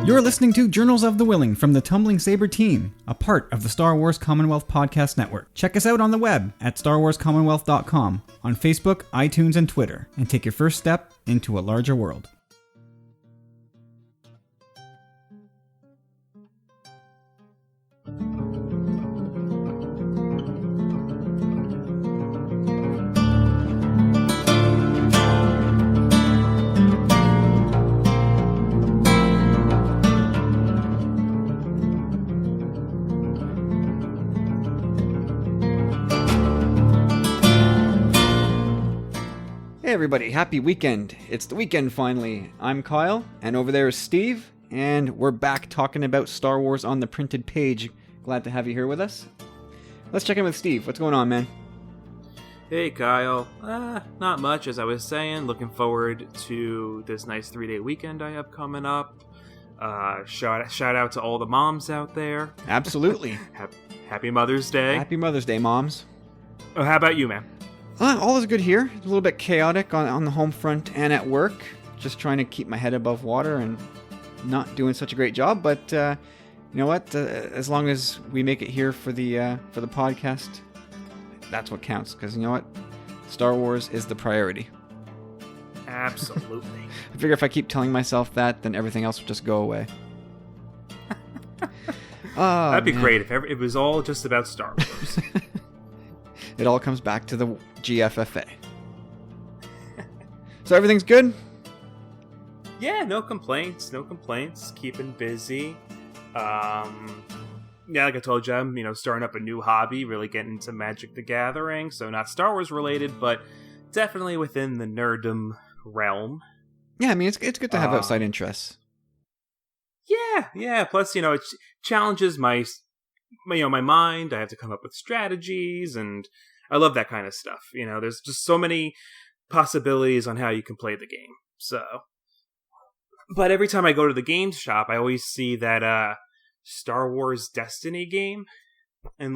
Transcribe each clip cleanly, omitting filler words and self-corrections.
You're listening to Journals of the Whilling from the Tumbling Saber team, a part of the Star Wars Commonwealth Podcast Network. Check us out on the web at starwarscommonwealth.com, on Facebook, iTunes, and Twitter, and take your first step into a larger world. Hey everybody, happy weekend. It's the weekend finally. I'm Kyle, and over there is Steve, and we're back talking about Star Wars on the printed page. Glad to have you here with us. Let's check in with Steve. What's going on, man? Hey Kyle. Not much, as I was saying. Looking forward to this nice 3-day weekend I have coming up. Shout out to all the moms out there. Absolutely. Happy Mother's Day. Happy Mother's Day, moms. Oh, how about you, man? All is good here. A little bit chaotic on the home front and at work. Just trying to keep my head above water and not doing such a great job. But you know what? As long as we make it here for the podcast, that's what counts. Because you know what? Star Wars is the priority. Absolutely. I figure if I keep telling myself that, then everything else will just go away. That'd be great if it was all just about Star Wars. It all comes back to the GFFA. So everything's good? Yeah, no complaints. Keeping busy. Yeah, like I told you, I'm starting up a new hobby, really getting into Magic the Gathering. So not Star Wars related, but definitely within the nerddom realm. Yeah, I mean, it's good to have outside interests. Yeah. Plus, it challenges my mind. I have to come up with strategies, and I love that kind of stuff. There's just so many possibilities on how you can play the game. So, but every time I go to the games shop, I always see that Star Wars Destiny game, and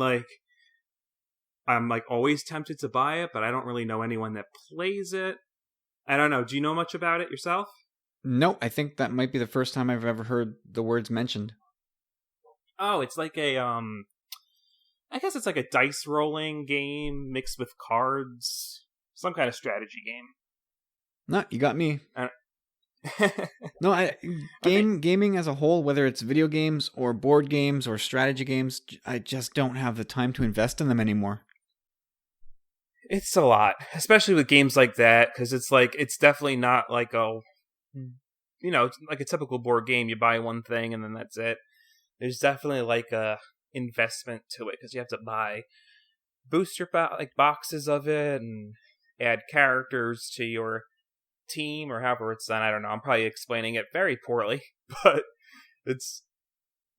I'm always tempted to buy it, but I don't really know anyone that plays it. I don't know. Do you know much about it yourself? No, I think that might be the first time I've ever heard the words mentioned. Oh, it's like I guess it's like a dice rolling game mixed with cards. Some kind of strategy game. No, you got me. No, gaming as a whole, whether it's video games or board games or strategy games, I just don't have the time to invest in them anymore. It's a lot, especially with games like that, because it's definitely not like like a typical board game. You buy one thing and then that's it. There's definitely like a investment to it, because you have to buy booster boxes of it and add characters to your team, or however it's done. I don't know. I'm probably explaining it very poorly, but it's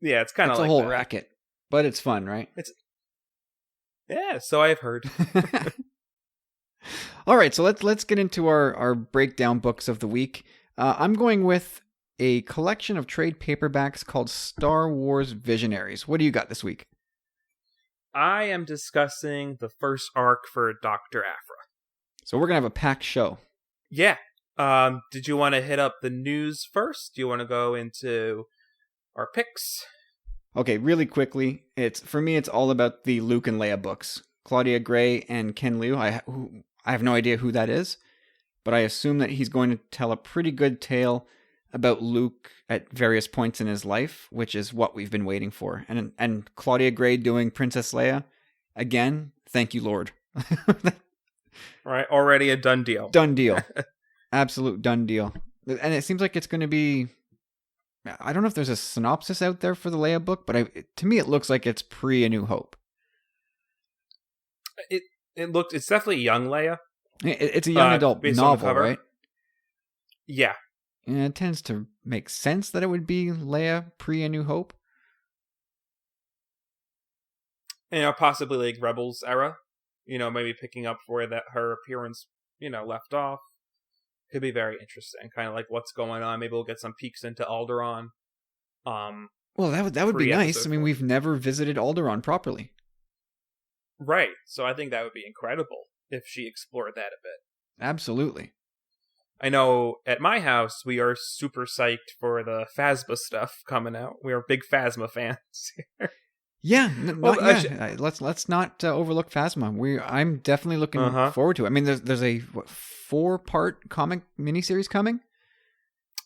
kind of like a whole that. racket, but it's fun, right? So I've heard. All right, so let's get into our breakdown books of the week. I'm going with a collection of trade paperbacks called Star Wars Visionaries. What do you got this week? I am discussing the first arc for Dr. Aphra. So we're going to have a packed show. Yeah. Did you want to hit up the news first? Do you want to go into our picks? Okay, really quickly. For me, it's all about the Luke and Leia books. Claudia Gray and Ken Liu. I have no idea who that is, but I assume that he's going to tell a pretty good tale about Luke at various points in his life, which is what we've been waiting for. And Claudia Gray doing Princess Leia, again, thank you, Lord. Right, already a done deal. Done deal. Absolute done deal. And it seems like it's going to be... I don't know if there's a synopsis out there for the Leia book, but to me it looks like it's pre A New Hope. It's definitely young Leia. It's a young adult novel, right? Yeah. And it tends to make sense that it would be Leia pre A New Hope. Possibly like Rebels era. Maybe picking up where that her appearance, left off. Could be very interesting. Kind of like what's going on. Maybe we'll get some peeks into Alderaan. Well, that would be nice. I mean, we've never visited Alderaan properly. Right. So I think that would be incredible if she explored that a bit. Absolutely. I know at my house we are super psyched for the Phasma stuff coming out. We are big Phasma fans. Yeah, Well, not yeah. Let's not overlook Phasma. I'm definitely looking uh-huh. forward to it. I mean, there's a 4-part comic miniseries coming.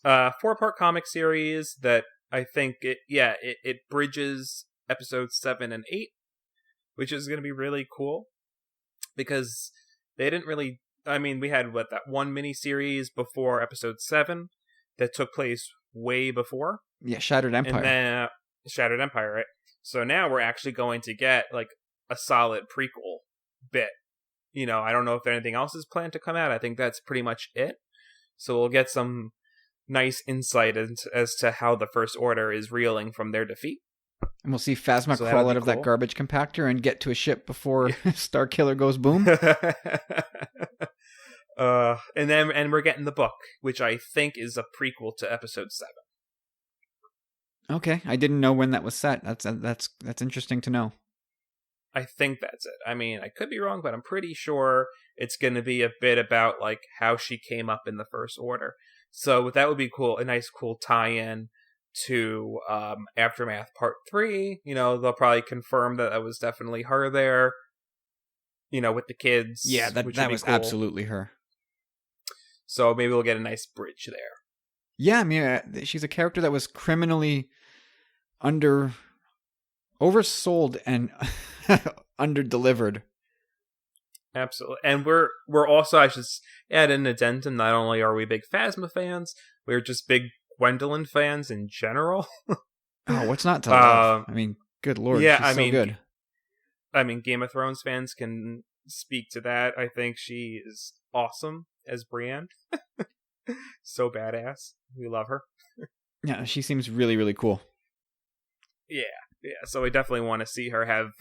4-part comic series that I think it bridges episodes 7 and 8, which is going to be really cool because they didn't really. I mean, we had that one miniseries before episode 7 that took place way before, Yeah, Shattered and Empire. then Shattered Empire, right? So now we're actually going to get like a solid prequel bit. I don't know if anything else is planned to come out. I think that's pretty much it. So we'll get some nice insight as to how the First Order is reeling from their defeat. And we'll see Phasma So that'll crawl be out of that cool. garbage compactor and get to a ship before Starkiller goes boom. And we're getting the book, which I think is a prequel to episode 7. Okay, I didn't know when that was set. That's interesting to know. I think that's it. I mean, I could be wrong, but I'm pretty sure it's going to be a bit about like how she came up in the First Order. So that would be cool, a nice cool tie-in to Aftermath Part 3. They'll probably confirm that was definitely her there. With the kids. Yeah, that was cool. absolutely her. So maybe we'll get a nice bridge there. Yeah, I mean, she's a character that was criminally oversold and underdelivered. Absolutely. And we're also, I should add an addendum, not only are we big Phasma fans, we're just big Gwendolyn fans in general. Oh, what's not to love? I mean, good lord, yeah, she's so good. I mean, Game of Thrones fans can speak to that. I think she is awesome as Brienne. So badass. We love her. Yeah, she seems really, really cool. Yeah. So I definitely want to see her have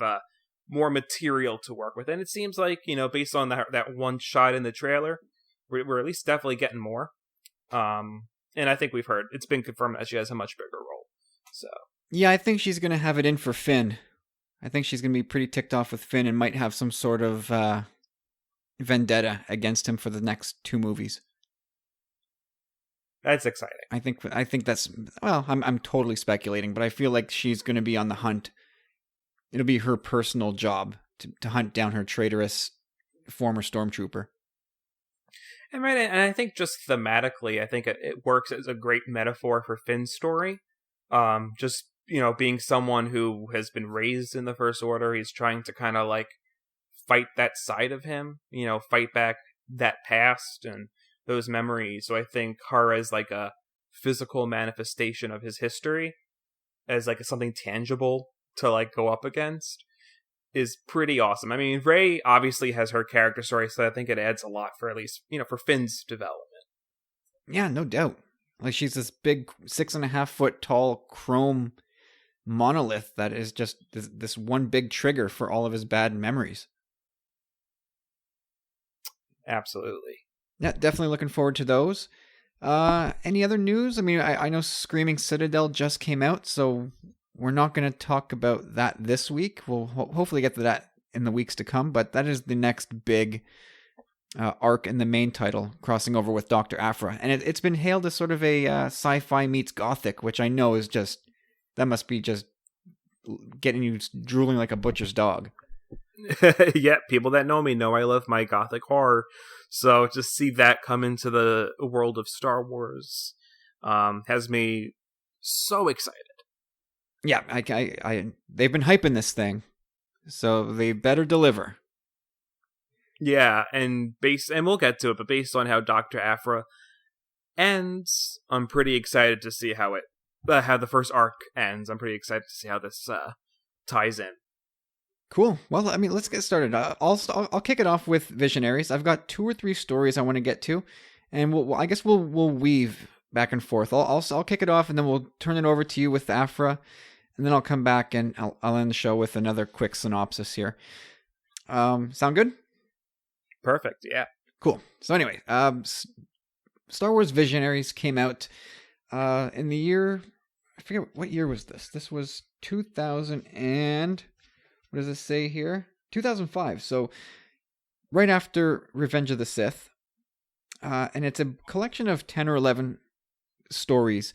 more material to work with. And it seems like, based on that one shot in the trailer, we're at least definitely getting more. And I think it's been confirmed that she has a much bigger role. So yeah, I think she's going to have it in for Finn. I think she's going to be pretty ticked off with Finn and might have some sort of vendetta against him for the next 2 movies. That's exciting. I think that's, well, I'm totally speculating, but I feel like she's going to be on the hunt. It'll be her personal job to hunt down her traitorous former stormtrooper. And I think just thematically, I think it works as a great metaphor for Finn's story. Just being someone who has been raised in the First Order, he's trying to kind of like fight that side of him, fight back that past and those memories. So I think her as like a physical manifestation of his history, as like something tangible to like go up against, is pretty awesome. I mean, Rey obviously has her character story, so I think it adds a lot for at least, for Finn's development. Yeah, no doubt. Like, she's this big 6.5 foot tall chrome monolith that is just this one big trigger for all of his bad memories. Absolutely. Yeah, definitely looking forward to those. Any other news? I mean, I know Screaming Citadel just came out, so we're not going to talk about that this week. We'll hopefully get to that in the weeks to come, but that is the next big arc in the main title, crossing over with Dr. Aphra. And it's been hailed as sort of a sci-fi meets gothic, which I know is just, that must be just getting you drooling like a butcher's dog. Yeah, people that know me know I love my gothic horror. So to see that come into the world of Star Wars has me so excited. Yeah, they've been hyping this thing, so they better deliver. Yeah, and we'll get to it, but based on how Dr. Aphra ends, I'm pretty excited to see how the first arc ends. I'm pretty excited to see how this ties in. Cool. Well, I mean, let's get started. I'll kick it off with Visionaries. I've got 2 or 3 stories I want to get to, and I guess we'll weave back and forth. I'll kick it off, and then we'll turn it over to you with Aphra, and then I'll come back and I'll end the show with another quick synopsis here. Sound good? Perfect. Yeah. Cool. So anyway, Star Wars Visionaries came out in the year, I forget what year was this. This was 2000 and what does it say here? 2005. So right after Revenge of the Sith. and it's a collection of 10 or 11 stories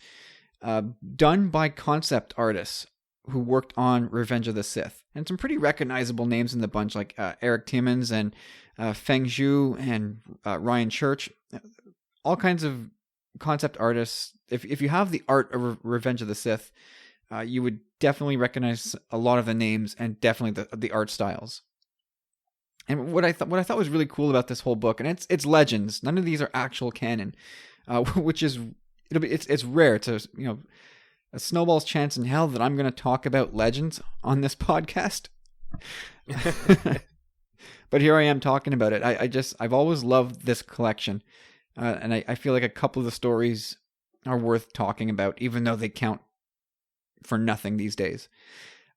done by concept artists who worked on Revenge of the Sith. And some pretty recognizable names in the bunch, like Eric Timmons and Feng Zhu and Ryan Church. All kinds of concept artists. If you have the art of Revenge of the Sith, you would definitely recognize a lot of the names and definitely the art styles. And what I thought was really cool about this whole book, and it's legends. None of these are actual canon, which is it's rare to a snowball's chance in hell that I'm going to talk about legends on this podcast. But here I am talking about it. I've always loved this collection, and I feel like a couple of the stories are worth talking about, even though they count for nothing these days.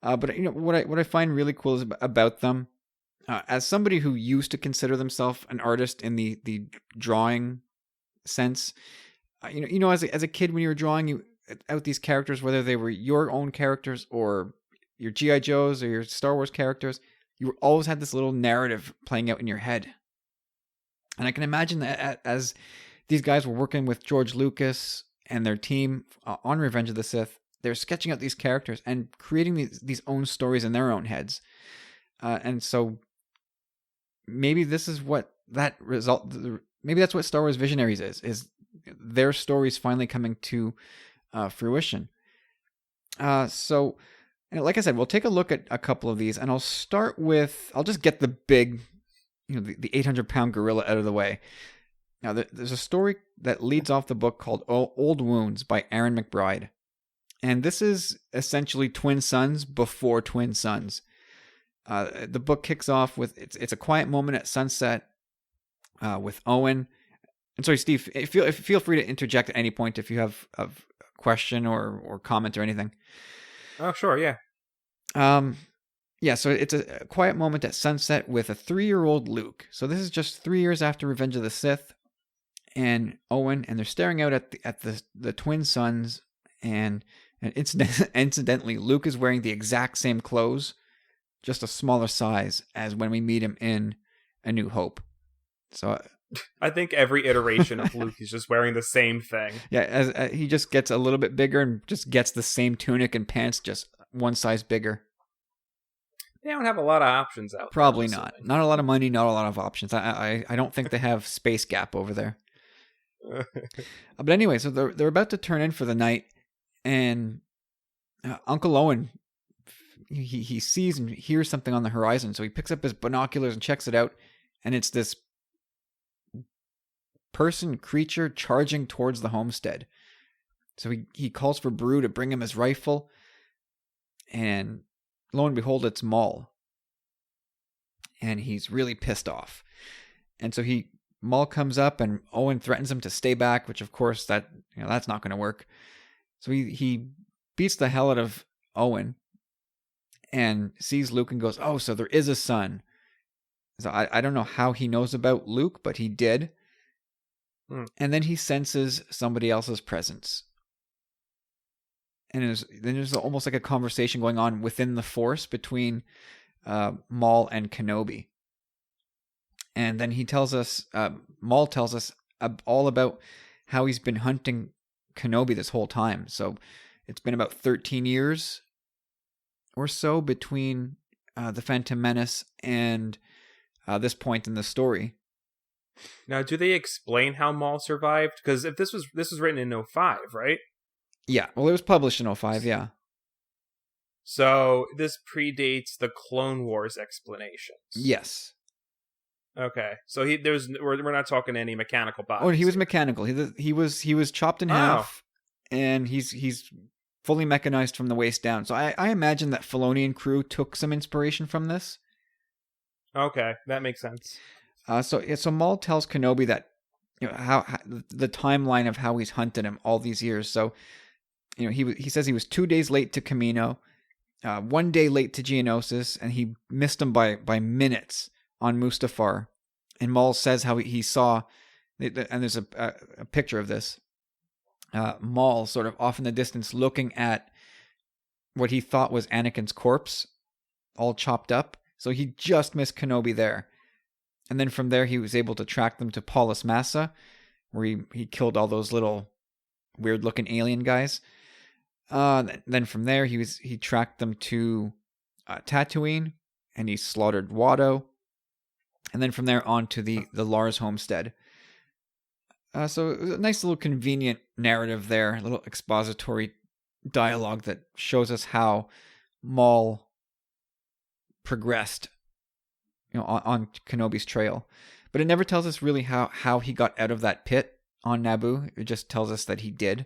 But what I find really cool is about them. As somebody who used to consider themselves an artist in the drawing sense, as a kid when you were drawing out these characters, whether they were your own characters or your G.I. Joes or your Star Wars characters, you always had this little narrative playing out in your head. And I can imagine that as these guys were working with George Lucas and their team on Revenge of the Sith, they were sketching out these characters and creating these own stories in their own heads. And so maybe this is what that result. Maybe that's what Star Wars Visionaries is their stories finally coming to fruition. So, and like I said, we'll take a look at a couple of these, and I'll just get the big, the 800-pound gorilla out of the way. Now, there's a story that leads off the book called Old Wounds by Aaron McBride. And this is essentially Twin Sons before Twin Sons. The book kicks off with it's a quiet moment at sunset with Owen. And sorry, Steve, feel free to interject at any point if you have a question or comment or anything. Oh, sure, yeah. Yeah, so it's a quiet moment at sunset with a 3-year-old Luke. So this is just 3 years after Revenge of the Sith and Owen, and they're staring out at the twin sons, and incidentally, Luke is wearing the exact same clothes, just a smaller size as when we meet him in A New Hope. So I think every iteration of Luke is just wearing the same thing. Yeah, as he just gets a little bit bigger and just gets the same tunic and pants, just one size bigger. They don't have a lot of options out there. Probably not. Not a lot of money, not a lot of options. I don't think they have Space Gap over there. But anyway, so they're about to turn in for the night, and Uncle Owen, he sees and hears something on the horizon, so he picks up his binoculars and checks it out, and it's this creature charging towards the homestead. So he calls for Brew to bring him his rifle, and lo and behold, it's Maul. And he's really pissed off. And so Maul comes up, and Owen threatens him to stay back, which of course that's not going to work. So he beats the hell out of Owen and sees Luke and goes, "Oh, so there is a son." So I don't know how he knows about Luke, but he did. And then he senses somebody else's presence. And then there's almost like a conversation going on within the Force between Maul and Kenobi. And then Maul tells us all about how he's been hunting Kenobi this whole time. So it's been about 13 years or so between the Phantom Menace and this point in the story. Now, do they explain how Maul survived? Because if this was written in 2005, right? Yeah, well, it was published in 2005, yeah. So this predates the Clone Wars explanations. Yes. Okay, so we're not talking any mechanical bodies. Oh, he was mechanical. He was chopped in half, and he's fully mechanized from the waist down. So I imagine that Filoni and crew took some inspiration from this. Okay, that makes sense. So Maul tells Kenobi that how the timeline of how he's hunted him all these years. So he says he was 2 days late to Camino, 1 day late to Geonosis, and he missed him by minutes on Mustafar. And Maul says how he saw, and there's a picture of this, Maul sort of off in the distance looking at what he thought was Anakin's corpse, all chopped up. So he just missed Kenobi there. And then from there, he was able to track them to Paulus Massa, where he killed all those little weird looking alien guys. Then from there he tracked them to Tatooine, and he slaughtered Watto, and then from there on to the Lars homestead. So it was a nice little convenient narrative there, a little expository dialogue that shows us how Maul progressed, on Kenobi's trail. But it never tells us really how he got out of that pit on Naboo. It just tells us that he did.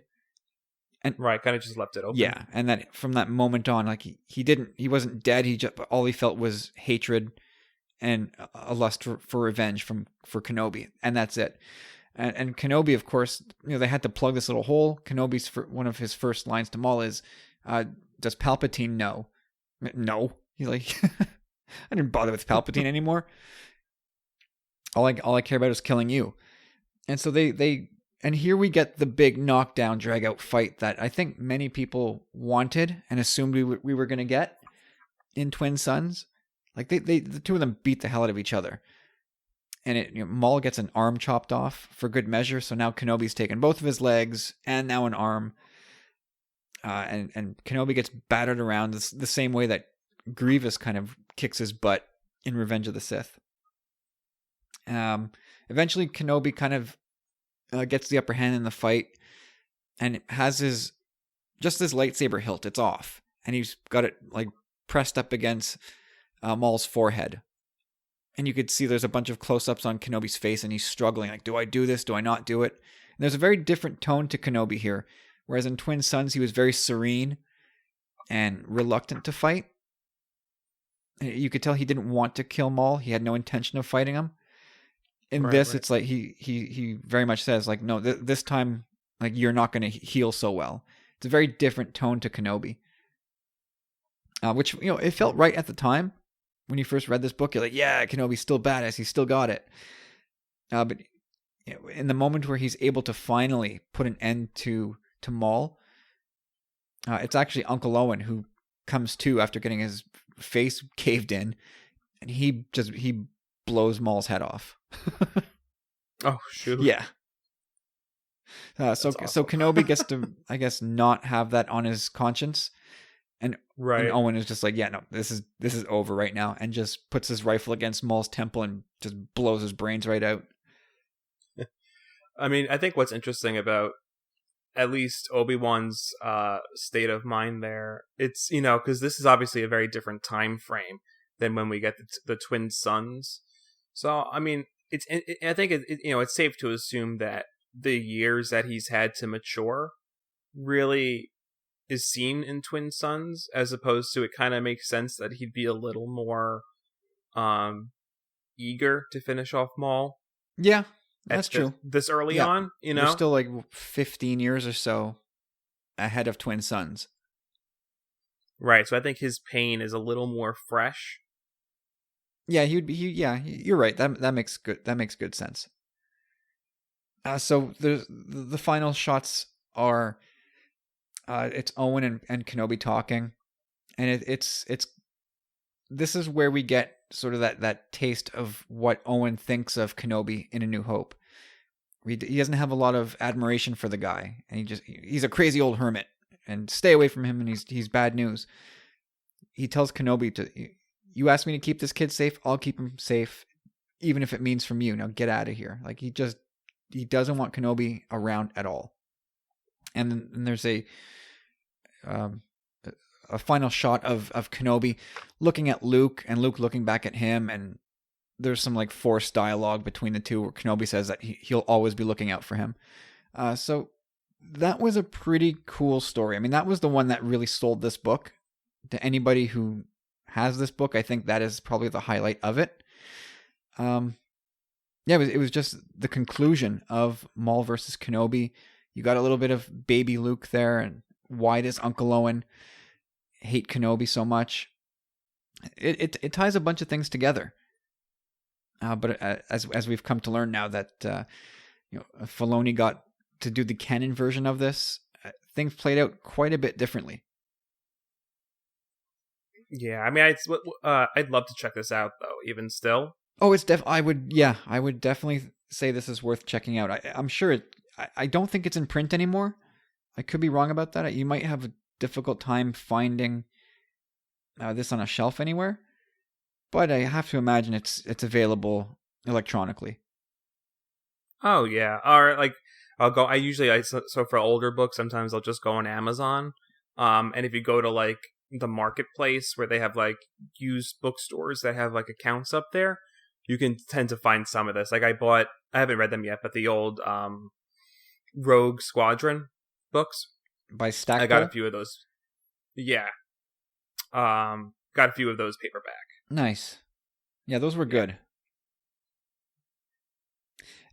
And right, kind of just left it open. Yeah, and that from that moment on, like he wasn't dead. All he felt was hatred and a lust for revenge for Kenobi, and that's it. And Kenobi, of course, they had to plug this little hole. Kenobi's one of his first lines to Maul is, "Does Palpatine know?" No, he's like, I didn't bother with Palpatine anymore. All I care about is killing you. And so and here we get the big knockdown, drag out fight that I think many people wanted and assumed we were going to get in Twin Sons. Like the two of them beat the hell out of each other. And Maul gets an arm chopped off for good measure. So now Kenobi's taken both of his legs and now an arm. And Kenobi gets battered around the same way that Grievous kind of kicks his butt in Revenge of the Sith. Eventually Kenobi kind of gets the upper hand in the fight and has his lightsaber hilt. It's off. And he's got it like pressed up against Maul's forehead. And you could see there's a bunch of close-ups on Kenobi's face, and he's struggling. Like, do I do this? Do I not do it? And there's a very different tone to Kenobi here. Whereas in Twin Sons, he was very serene and reluctant to fight. You could tell he didn't want to kill Maul. He had no intention of fighting him. In this, it's like he very much says, like, no, this time, like, you're not going to heal so well. It's a very different tone to Kenobi. Which, it felt right at the time. When you first read this book, you're like, yeah, Kenobi's still badass. He's still got it. But in the moment where he's able to finally put an end to Maul, it's actually Uncle Owen who comes to after getting his face caved in, and he blows Maul's head off. Oh, shoot. Yeah. So Kenobi gets to, I guess, not have that on his conscience. And Owen is just like, yeah, no, this is over right now, and just puts his rifle against Maul's temple and just blows his brains right out. I mean, I think what's interesting about at least Obi-Wan's state of mind there, it's, because this is obviously a very different time frame than when we get the Twin Sons. So, I mean, I think it's safe to assume that the years that he's had to mature really is seen in Twin Sons, as opposed to, it kind of makes sense that he'd be a little more eager to finish off Maul. Yeah, that's true. This early on, You're still like 15 years or so ahead of Twin Sons. Right, so I think his pain is a little more fresh. Yeah, you're right. That makes good sense. So the final shots are it's Owen and Kenobi talking, and it's this is where we get sort of that taste of what Owen thinks of Kenobi in A New Hope. He doesn't have a lot of admiration for the guy, and he's a crazy old hermit, and stay away from him, and he's bad news. He tells Kenobi you asked me to keep this kid safe, I'll keep him safe, even if it means from you. Now get out of here. Like, he doesn't want Kenobi around at all. And then there's a final shot of Kenobi looking at Luke, and Luke looking back at him, and there's some like forced dialogue between the two where Kenobi says that he'll always be looking out for him. So that was a pretty cool story. I mean, that was the one that really sold this book to anybody who has this book. I think that is probably the highlight of it. It was just the conclusion of Maul versus Kenobi. You got a little bit of baby Luke there, and why does Uncle Owen hate Kenobi so much? It ties a bunch of things together. But as we've come to learn now that Filoni got to do the canon version of this, things played out quite a bit differently. Yeah, I mean, I'd love to check this out though. Even still, oh, it's I would definitely say this is worth checking out. I'm sure I don't think it's in print anymore. I could be wrong about that. You might have a difficult time finding this on a shelf anywhere, but I have to imagine it's available electronically. Oh yeah, or like I'll go. I usually so for older books, sometimes I'll just go on Amazon. And if you go to like the marketplace where they have like used bookstores that have like accounts up there, you can tend to find some of this. Like I haven't read them yet, but the old Rogue Squadron books By Stackpole? I got a few of those. Yeah, got a few of those paperback. Nice. Yeah, those were good.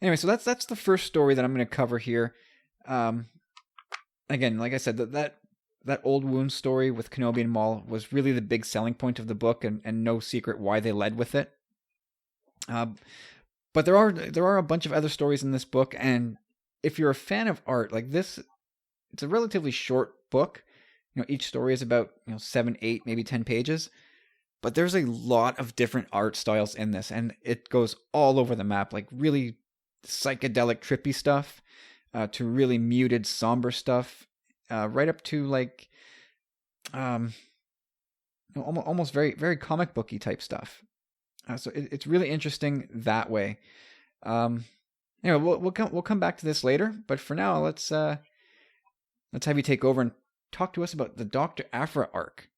Anyway, so that's the first story that I'm going to cover here. Again, like I said, that old wound story with Kenobi and Maul was really the big selling point of the book, and no secret why they led with it. But there are a bunch of other stories in this book, and if you're a fan of art like this, it's a relatively short book. Each story is about 7, 8, maybe 10 pages. But there's a lot of different art styles in this, and it goes all over the map, like really psychedelic, trippy stuff, to really muted, somber stuff, right up to like almost very, very comic booky type stuff. So it's really interesting that way. We'll come back to this later, but for now, let's have you take over and talk to us about the Dr. Aphra arc.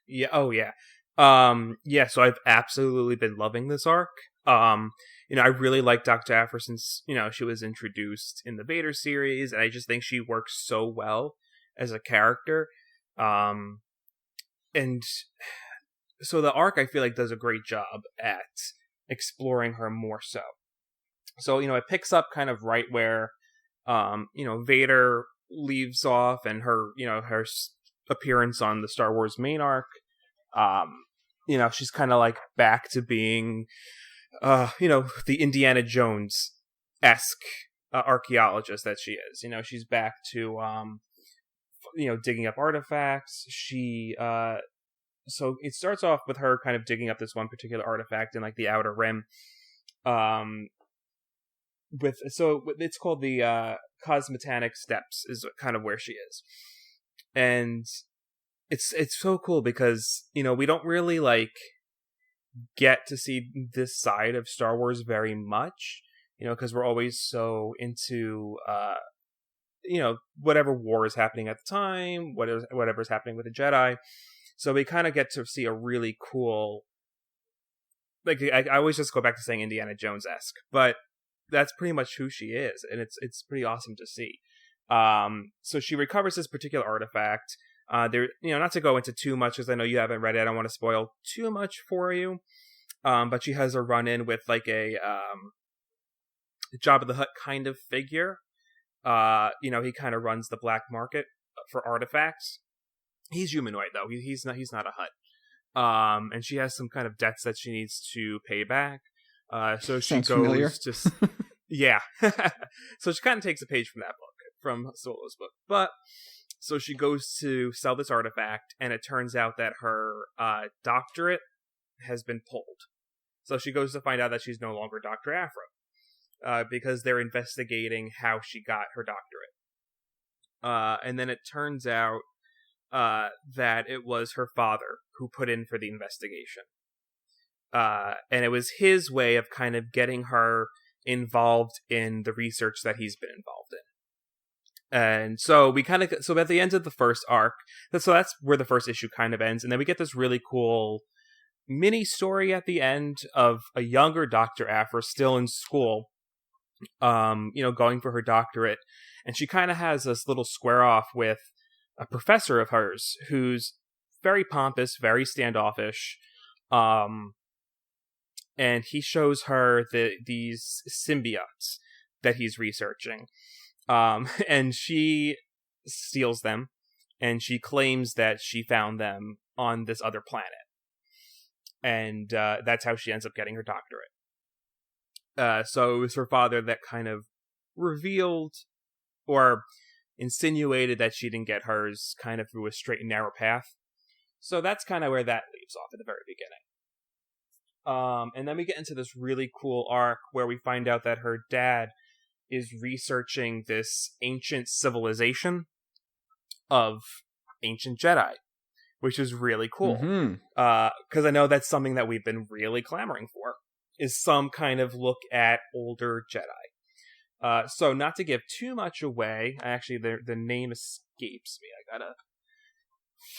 Yeah. Oh, yeah. Yeah. So I've absolutely been loving this arc. I really like Dr. Aphra since she was introduced in the Vader series, and I just think she works so well as a character. And so the arc I feel like does a great job at exploring her more so. So it picks up kind of right where Vader leaves off, and her her appearance on the Star Wars main arc. She's kind of like back to being the Indiana Jones-esque archaeologist that she is. She's back to digging up artifacts. So it starts off with her kind of digging up this one particular artifact in like the Outer Rim. It's called the Cosmetanic Steps is kind of where she is. And it's so cool because, we don't really like get to see this side of Star Wars very much, because we're always so into whatever war is happening at the time, whatever's happening with the Jedi. So we kind of get to see a really cool, like I always just go back to saying Indiana Jones-esque, but that's pretty much who she is, and it's pretty awesome to see. So she recovers this particular artifact. Not to go into too much, because I know you haven't read it. I don't want to spoil too much for you. But she has a run-in with like a Jabba the Hutt kind of figure. He kind of runs the black market for artifacts. He's humanoid though. He's not a Hutt. And she has some kind of debts that she needs to pay back. So she Sounds familiar. Yeah. So she kind of takes a page from that book, from Solo's book. But so she goes to sell this artifact, and it turns out that her doctorate has been pulled. So she goes to find out that she's no longer Dr. Aphra, because they're investigating how she got her doctorate. And then it turns out that it was her father who put in for the investigation. And it was his way of kind of getting her involved in the research that he's been involved in. And so at the end of the first arc, so that's where the first issue kind of ends. And then we get this really cool mini story at the end of a younger Dr. Aphra still in school, going for her doctorate. And she kind of has this little square off with a professor of hers who's very pompous, very standoffish. And he shows her these symbiotes that he's researching. And she steals them, and she claims that she found them on this other planet. And that's how she ends up getting her doctorate. So it was her father that kind of revealed or insinuated that she didn't get hers kind of through a straight and narrow path. So that's kind of where that leaves off at the very beginning. And then we get into this really cool arc where we find out that her dad is researching this ancient civilization of ancient Jedi, which is really cool. Mm-hmm. Because I know that's something that we've been really clamoring for, is some kind of look at older Jedi. So not to give too much away, actually the name escapes me. I gotta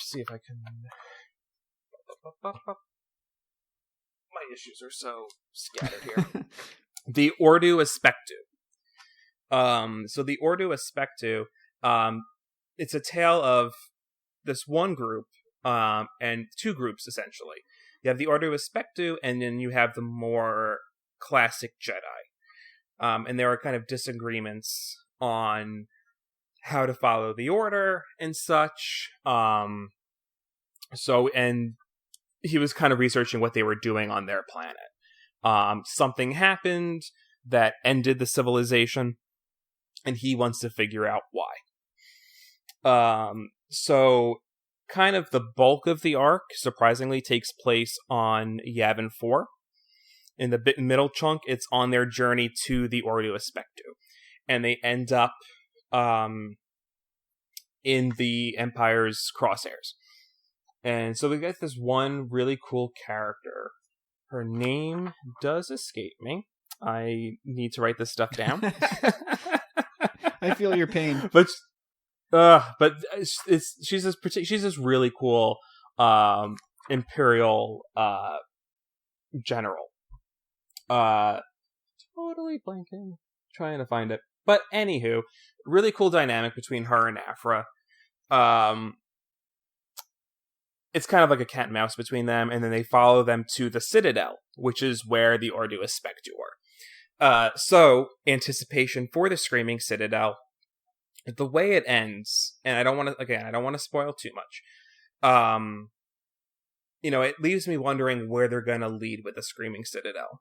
see if I can... My issues are so scattered here. The Ordu Aspectu. So the Ordu Aspectu, it's a tale of this one group, and two groups essentially. You have the Ordu Aspectu, and then you have the more classic Jedi. And there are kind of disagreements on how to follow the order and such. And he was kind of researching what they were doing on their planet. Something happened that ended the civilization, and he wants to figure out why. So kind of the bulk of the arc, surprisingly, takes place on Yavin 4. In the middle chunk, it's on their journey to the Ordu Aspectu. And they end up in the Empire's crosshairs. And so we get this one really cool character. Her name does escape me. I need to write this stuff down. I feel your pain. But she's this really cool Imperial general. Totally blanking, trying to find it. But anywho, really cool dynamic between her and Aphra. It's kind of like a cat and mouse between them, and then they follow them to the Citadel, which is where the Ordu Aspectu are. So, anticipation for the Screaming Citadel. The way it ends, and I don't want to spoil too much. It leaves me wondering where they're going to lead with the Screaming Citadel.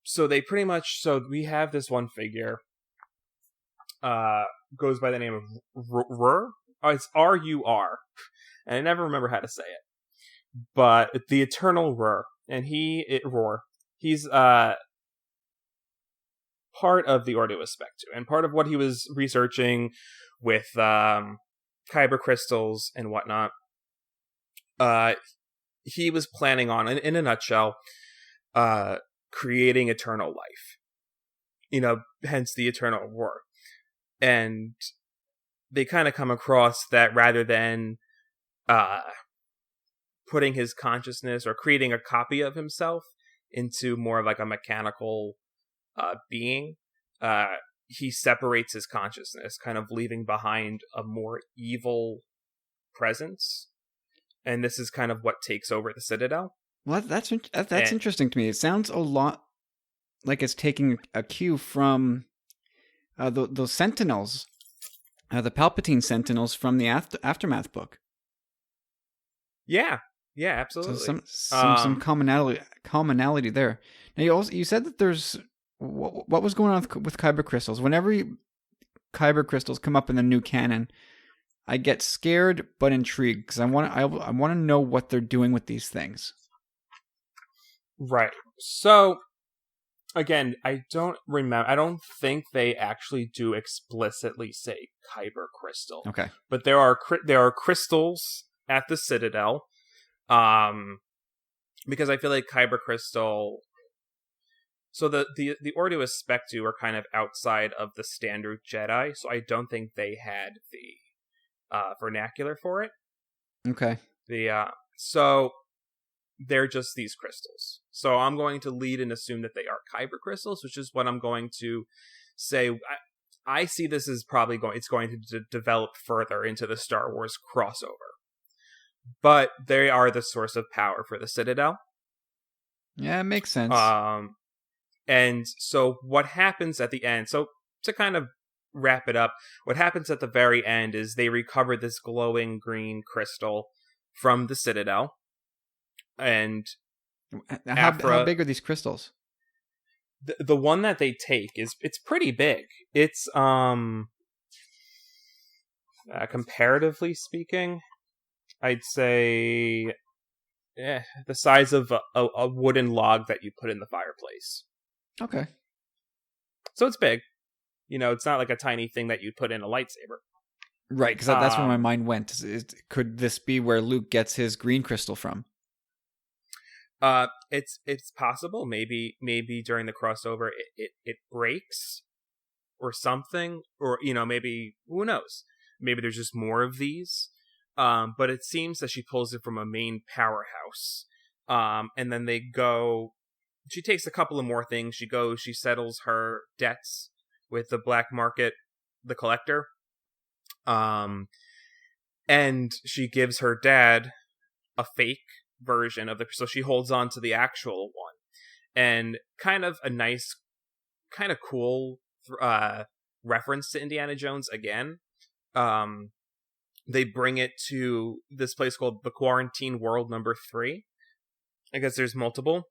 So we have this one figure, goes by the name of Rur. Oh, it's R-U-R. And I never remember how to say it. But the Eternal Rur. And he's part of the Ordu Aspectu. And part of what he was researching with kyber crystals and whatnot, he was planning on, in a nutshell, creating eternal life. Hence the Eternal Rur. And they kind of come across that rather than putting his consciousness or creating a copy of himself into more of like a mechanical being, he separates his consciousness, kind of leaving behind a more evil presence. And this is kind of what takes over the Citadel. Well, that's interesting to me. It sounds a lot like it's taking a cue from those Sentinels. The Palpatine Sentinels from the Aftermath book. Yeah, absolutely. So some commonality there. Now you said that there's what was going on with kyber crystals. Whenever kyber crystals come up in the new canon, I get scared but intrigued because I want to know what they're doing with these things. Right. So, again, I don't think they actually do explicitly say kyber crystal. Okay. But there are crystals at the Citadel, because I feel like kyber crystal. So the Ordu Aspectu are kind of outside of the standard Jedi, so I don't think they had the vernacular for it. Okay. So they're just these crystals. So I'm going to lead and assume that they are kyber crystals, which is what I'm going to say. I see this as probably it's going to develop further into the Star Wars crossover. But they are the source of power for the Citadel. Yeah, it makes sense. And so what happens at the end, so to kind of wrap it up, what happens at the very end is they recover this glowing green crystal from the Citadel. And how big are these crystals? The one that they take it's pretty big. It's comparatively speaking, I'd say the size of a wooden log that you put in the fireplace. Okay. So it's big. It's not like a tiny thing that you'd put in a lightsaber. Right, because that's where my mind went. Could this be where Luke gets his green crystal from? It's possible. Maybe during the crossover it breaks or something, or maybe, who knows? Maybe there's just more of these. But it seems that she pulls it from a main powerhouse. And then she takes a couple of more things. She settles her debts with the black market, the collector. And she gives her dad a fake version of so she holds on to the actual one. And kind of a nice, kind of cool reference to Indiana Jones again. They bring it to this place called the Quarantine World number 3. I guess there's multiple.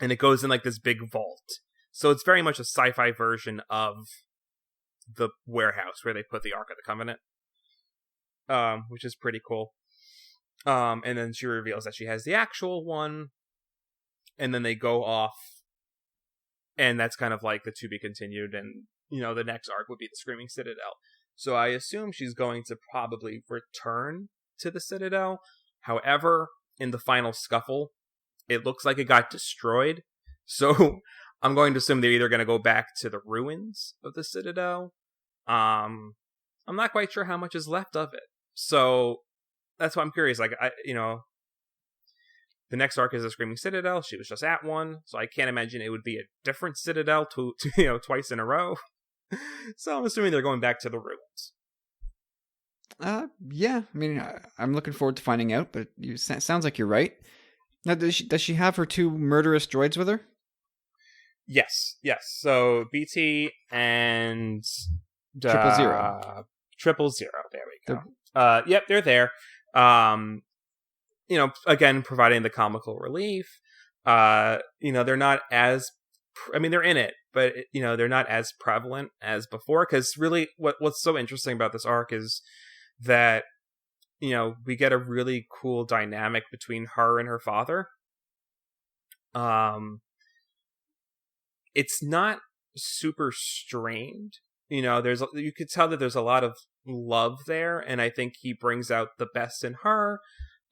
And it goes in like this big vault. So it's very much a sci-fi version of the warehouse where they put the Ark of the Covenant. Which is pretty cool. And then she reveals that she has the actual one. And then they go off. And that's kind of like the to be continued. And, the next arc would be the Screaming Citadel. So I assume she's going to probably return to the Citadel. However, in the final scuffle, it looks like it got destroyed. So I'm going to assume they're either going to go back to the ruins of the Citadel. I'm not quite sure how much is left of it. So that's why I'm curious. Like, the next arc is a Screaming Citadel. She was just at one. So I can't imagine it would be a different Citadel twice in a row. So I'm assuming they're going back to the ruins. Yeah. I mean, I'm looking forward to finding out, but sounds like you're right. Now, does she have her 2 murderous droids with her? Yes. So BT and 000. 000. There we go. Yep, they're there. Again, providing the comical relief. They're not as. They're in it, but they're not as prevalent as before. Because really, what's so interesting about this arc is that we get a really cool dynamic between her and her father. It's not super strained. You could tell that there's a lot of love there, and I think he brings out the best in her.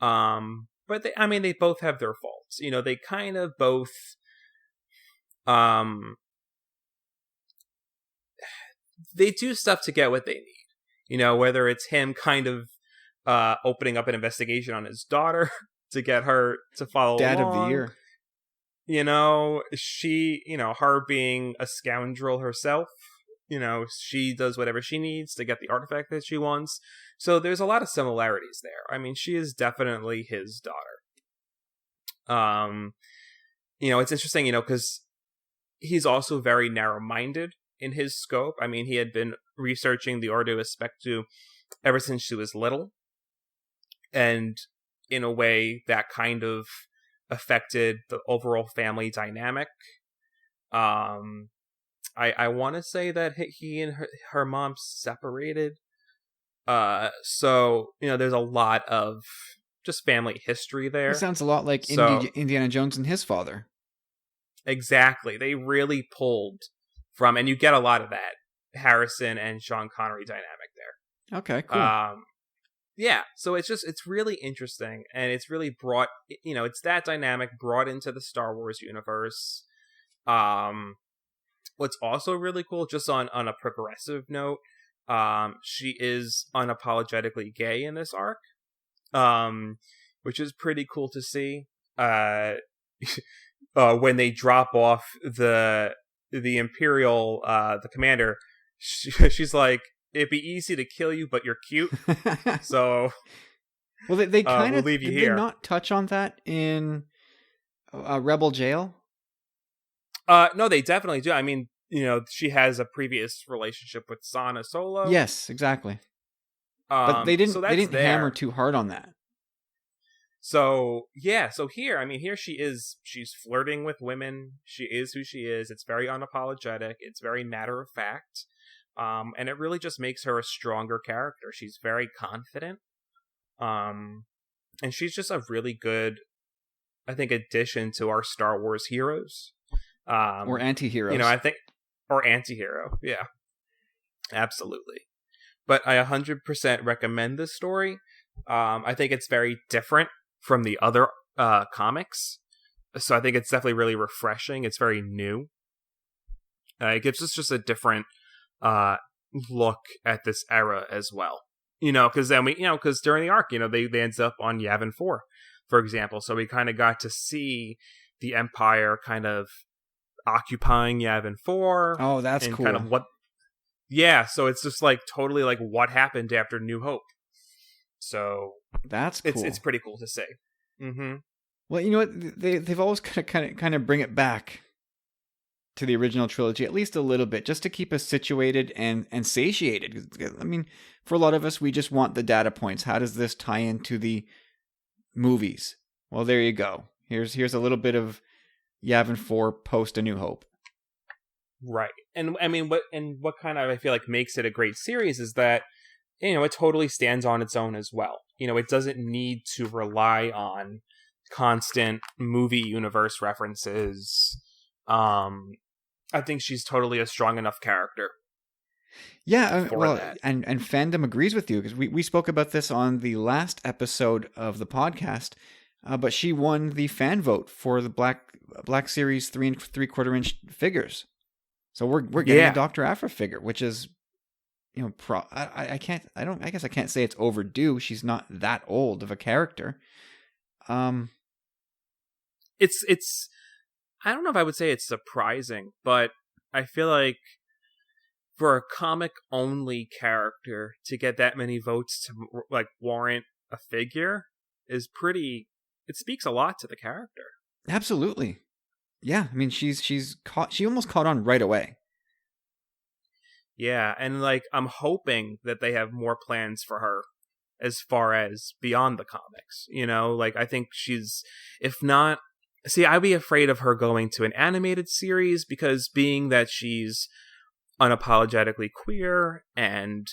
But they both have their faults. They kind of both. They do stuff to get what they need. Whether it's him kind of opening up an investigation on his daughter to get her to follow Dad along. of the year. She, her being a scoundrel herself. She does whatever she needs to get the artifact that she wants. So there's a lot of similarities there. She is definitely his daughter. It's interesting, because he's also very narrow-minded in his scope. He had been researching the Ordo Aspectu ever since she was little. And in a way that kind of affected the overall family dynamic. I want to say that he and her mom separated. So, there's a lot of just family history there. It sounds a lot like Indiana Jones and his father. Exactly. They really pulled from, and you get a lot of that Harrison and Sean Connery dynamic there. Okay, cool. Yeah, so it's really interesting, and it's really brought, it's that dynamic brought into the Star Wars universe. What's also really cool, just on a progressive note, she is unapologetically gay in this arc, which is pretty cool to see. When they drop off the Imperial, the commander, she's like, "It'd be easy to kill you, but you're cute." So, well, they kind of we'll leave you did here. They not touch on that in Rebel Jail? No, they definitely do. She has a previous relationship with Sana Solo. Yes, exactly. But they didn't. So they didn't there. hammer too hard on that. So yeah, here she is. She's flirting with women. She is who she is. It's very unapologetic. It's very matter of fact. And it really just makes her a stronger character. She's very confident. And she's just a really good I think, addition to our Star Wars heroes. Or anti-heroes. I think, or anti-hero. Yeah, absolutely. But I 100% recommend this story. I think it's very different from the other comics. So I think it's definitely really refreshing. It's very new. It gives us just a different look at this era as well. Because then because during the arc, they ends up on Yavin 4, for example. So we kind of got to see the Empire kind of occupying Yavin 4. Oh, that's and cool. Kind of what. Yeah, so it's just like totally like what happened after New Hope. So that's cool. It's pretty cool to see. Mm-hmm. Well, you know what? They've always kind of bring it back to the original trilogy, at least a little bit, just to keep us situated and satiated. I mean, for a lot of us, we just want the data points. How does this tie into the movies? Well, there you go. Here's a little bit of Yavin 4 post A New Hope. Right. And I mean, what kind of, I feel like, makes it a great series is that, it totally stands on its own as well. It doesn't need to rely on constant movie universe references. I think she's totally a strong enough character. Yeah, and fandom agrees with you, because we spoke about this on the last episode of the podcast. But she won the fan vote for the Black Series 3 3/4 inch figures. So we're getting a Dr. Aphra figure, which is, I guess I can't say it's overdue. She's not that old of a character. It's I don't know if I would say it's surprising, but I feel like for a comic only character to get that many votes to like warrant a figure is pretty. It speaks a lot to the character. Absolutely. Yeah, I mean she almost caught on right away. Yeah, and like I'm hoping that they have more plans for her as far as beyond the comics. Like I think she's, if not, see, I'd be afraid of her going to an animated series, because being that she's unapologetically queer and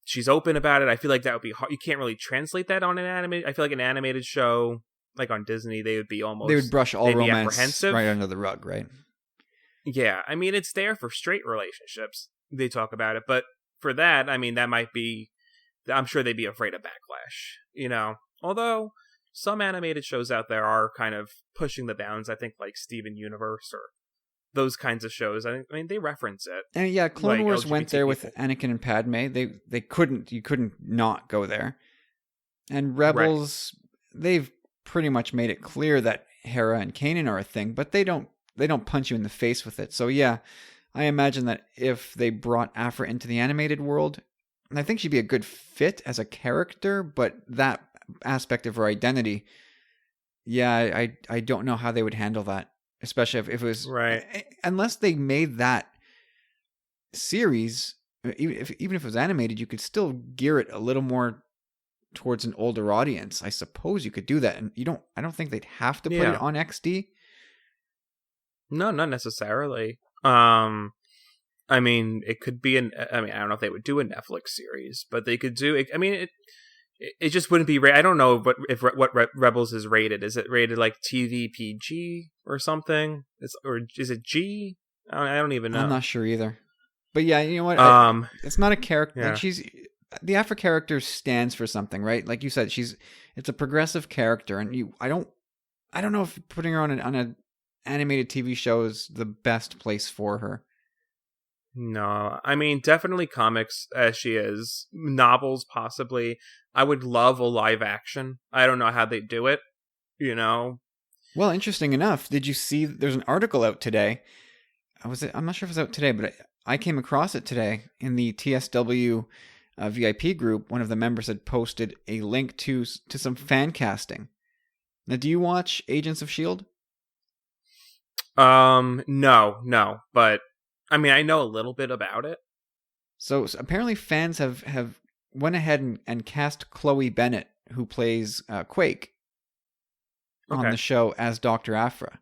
she's open about it, I feel like that would be hard. You can't really translate that on an animated. I feel like an animated show, like on Disney, they would brush all romance right under the rug, right? Yeah, I mean, it's there for straight relationships. They talk about it, but for that, I mean, that might be. I'm sure they'd be afraid of backlash. Although some animated shows out there are kind of pushing the bounds. I think like Steven Universe or those kinds of shows. I mean, they reference it. And yeah, Clone Wars LGBT went there people. with Anakin and Padme. You couldn't not go there. And Rebels, they've pretty much made it clear that Hera and Kanan are a thing, but they don't punch you in the face with it. So yeah, I imagine that if they brought Aphra into the animated world, I think she'd be a good fit as a character, but that aspect of her identity, yeah, I don't know how they would handle that, especially if it was right. Unless they made that series, even if it was animated, you could still gear it a little more towards an older audience. I suppose you could do that, and I don't think they'd have to put it on XD. No, not necessarily. I mean, it could be I don't know if they would do a Netflix series, but they could do. I mean, it just wouldn't be. I don't know what Rebels is rated. Is it rated like TV PG or something? Or is it G? I don't even know. I'm not sure either. But yeah, you know what? It's not a character. Yeah. Like the Aphra character stands for something, right? Like you said, it's a progressive character, and I don't know if putting her on an animated TV show is the best place for her. No, I mean, definitely comics as she is. Novels, possibly. I would love a live action. I don't know how they do it, Well, interesting enough, did you see there's an article out today? I'm not sure if it's out today, but I came across it today in the TSW VIP group. One of the members had posted a link to some fan casting. Now, do you watch Agents of S.H.I.E.L.D.? No, but I mean, I know a little bit about it. So apparently fans have went ahead and cast Chloe Bennett, who plays Quake, on the show as Dr. Aphra,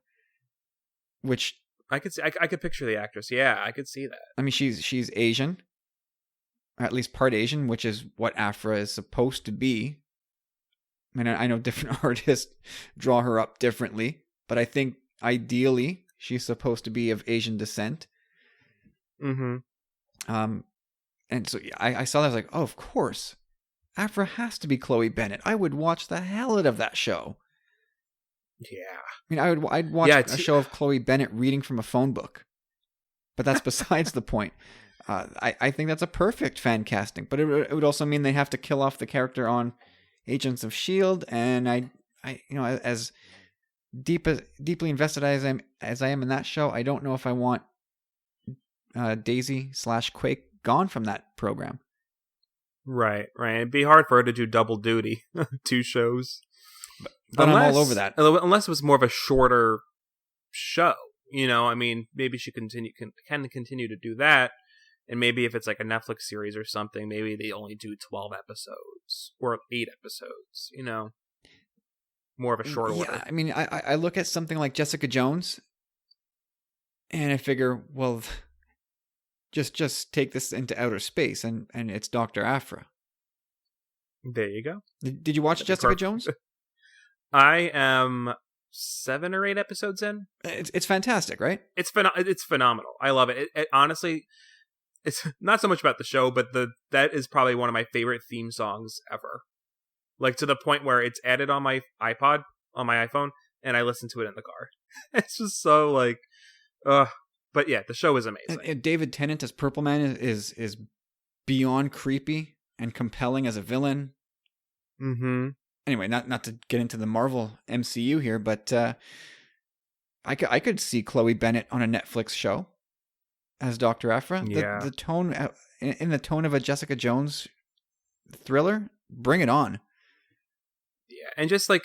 which I could see. I could picture the actress. Yeah, I could see that. I mean, she's Asian, or at least part Asian, which is what Aphra is supposed to be. I mean, I know different artists draw her up differently, but I think ideally she's supposed to be of Asian descent. Mm-hmm. And so I saw that, I was like, oh, of course. Aphra has to be Chloe Bennett. I would watch the hell out of that show. Yeah. I mean, I'd watch a show of Chloe Bennett reading from a phone book. But that's besides the point. I think that's a perfect fan casting. But it would also mean they have to kill off the character on Agents of S.H.I.E.L.D. And I as deeply invested as I am in that show, I don't know if I want Daisy/Quake gone from that program. Right. It'd be hard for her to do double duty, 2 shows. But I'm all over that. Unless it was more of a shorter show. I mean, maybe she can continue to do that. And maybe if it's like a Netflix series or something, maybe they only do 12 episodes or 8 episodes, more of a short order. Yeah, I mean, I look at something like Jessica Jones and I figure, well, just take this into outer space and it's Dr. Aphra. There you go. Did you watch Jessica Jones? I am 7 or 8 episodes in. It's fantastic, right? It's phenomenal. I love it. It honestly, it's not so much about the show, but that is probably one of my favorite theme songs ever. Like, to the point where it's added on my iPod, on my iPhone, and I listen to it in the car. It's just so like, but yeah, the show is amazing. And David Tennant as Purple Man is beyond creepy and compelling as a villain. Mm-hmm. Anyway, not to get into the Marvel MCU here, but I could see Chloe Bennett on a Netflix show as Dr. Aphra. Yeah. The tone in the tone of a Jessica Jones thriller, bring it on. Yeah, and just like,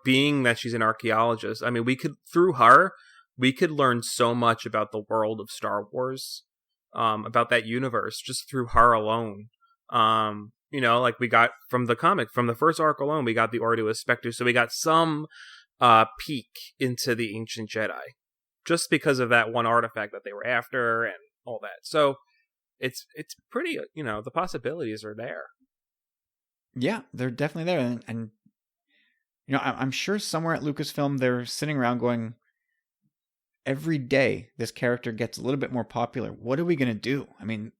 being that she's an archaeologist, I mean, through her, we could learn so much about the world of Star Wars, about that universe, just through her alone. Like we got from the comic, from the first arc alone, we got the Ordo Spectre, so we got some peek into the Ancient Jedi, just because of that one artifact that they were after and all that. So it's pretty, the possibilities are there. Yeah, they're definitely there, and I'm sure somewhere at Lucasfilm they're sitting around going, every day this character gets a little bit more popular. What are we gonna do? I mean,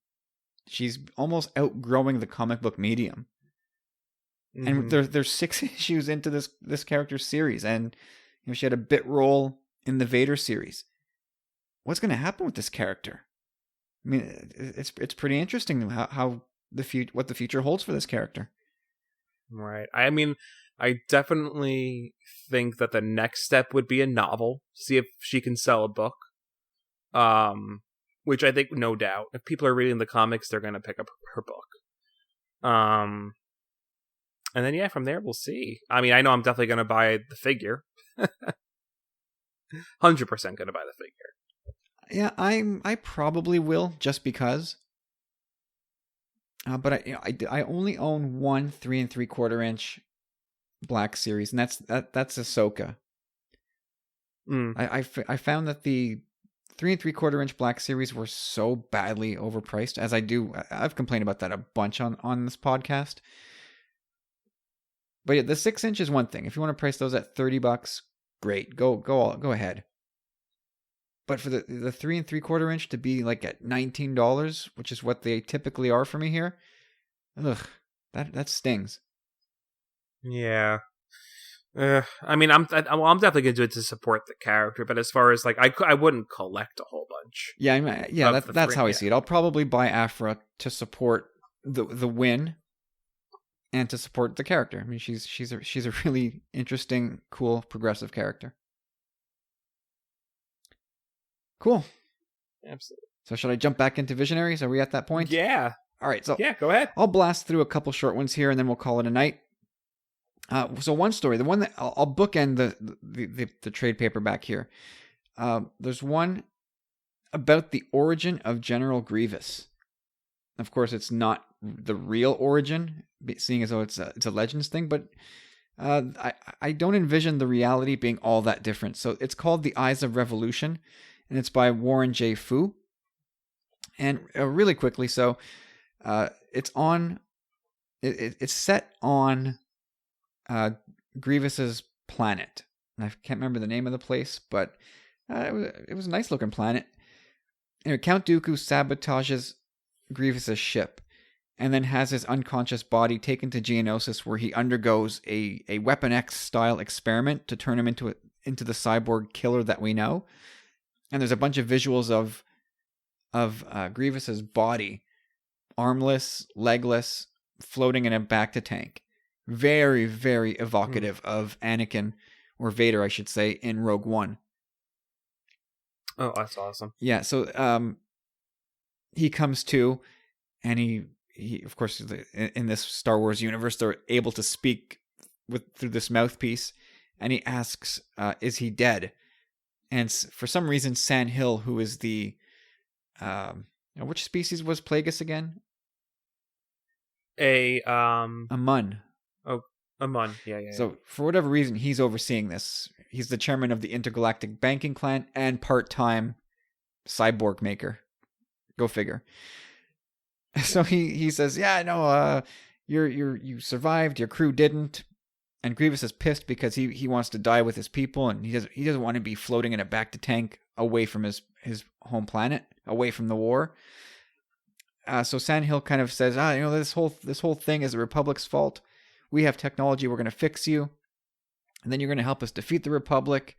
she's almost outgrowing the comic book medium, and there's 6 issues into this character's series, and she had a bit role in the Vader series. What's gonna happen with this character? I mean, it's pretty interesting how what the future holds for this character. Right. I mean, I definitely think that the next step would be a novel. See if she can sell a book. Which I think, no doubt, if people are reading the comics, they're going to pick up her book. And then, yeah, from there, we'll see. I mean, I know I'm definitely going to buy the figure. 100% going to buy the figure. Yeah, I probably will, just because. But I only own one 3 3/4 inch Black Series, and that's Ahsoka. I found that the 3 3/4 inch Black Series were so badly overpriced, as I've complained about that a bunch on this podcast. But yeah, the 6 inch is one thing. If you want to price those at $30, great, go ahead. But for the 3 3/4 inch to be like at $19, which is what they typically are for me here, that stings. Yeah. I mean, I'm definitely gonna do it to support the character, but as far as like, I wouldn't collect a whole bunch. Yeah, that's how I see it. I'll probably buy Aphra to support the win and to support the character. I mean, she's a really interesting, cool, progressive character. Cool. Absolutely. So should I jump back into Visionaries? Are we at that point? Yeah. All right. So yeah, go ahead. I'll blast through a couple short ones here, and then we'll call it a night. So one story, the one that I'll bookend the trade paperback here. There's one about the origin of General Grievous. Of course, it's not the real origin, seeing as though it's a Legends thing, but I don't envision the reality being all that different. So it's called The Eyes of Revolution, and it's by Warren J. Fu. And really quickly, so it's set on uh, Grievous's planet. And I can't remember the name of the place, but it was a nice looking planet. And Count Dooku sabotages Grievous's ship and then has his unconscious body taken to Geonosis, where he undergoes a Weapon X style experiment to turn him into the cyborg killer that we know. And there's a bunch of visuals of Grievous's body, armless, legless, floating in a bacta tank. Very, very evocative of Anakin, or Vader, I should say, in Rogue One. Oh, that's awesome. Yeah, so he comes to, and he of course, in this Star Wars universe, they're able to speak through this mouthpiece, and he asks, is he dead? And for some reason, San Hill, who is the which species was Plagueis again? A Mun. Oh, a Mun. Yeah. So for whatever reason, he's overseeing this. He's the chairman of the Intergalactic Banking Clan and part-time cyborg maker. Go figure. So he says, yeah, no, you survived, your crew didn't. And Grievous is pissed because he wants to die with his people, and he doesn't want to be floating in a bacta tank away from his home planet, away from the war. So Sandhill kind of says, this whole thing is the Republic's fault. We have technology, we're going to fix you, and then you're going to help us defeat the Republic,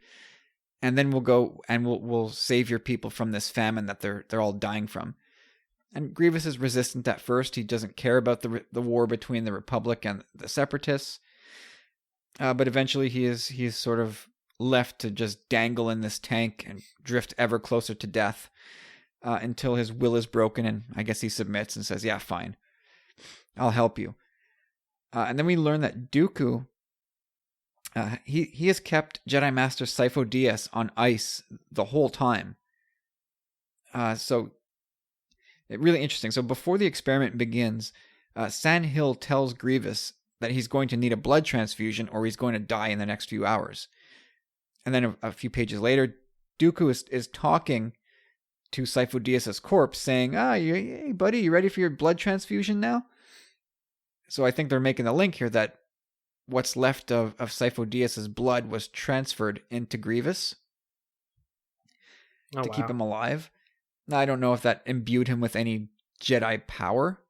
and then we'll go and we'll save your people from this famine that they're all dying from. And Grievous is resistant at first. He doesn't care about the war between the Republic and the Separatists. But eventually he is sort of left to just dangle in this tank and drift ever closer to death until his will is broken, and I guess he submits and says, yeah, fine, I'll help you. And then we learn that Dooku, he has kept Jedi Master Sifo Dyas on ice the whole time. So really interesting. So before the experiment begins, San Hill tells Grievous that he's going to need a blood transfusion or he's going to die in the next few hours. And then a few pages later, Dooku is talking to Sifo Dyas' corpse, saying, hey buddy, you ready for your blood transfusion now? So I think they're making the link here that what's left of Sifo Dyas' blood was transferred into Grievous to keep him alive. Now, I don't know if that imbued him with any Jedi power.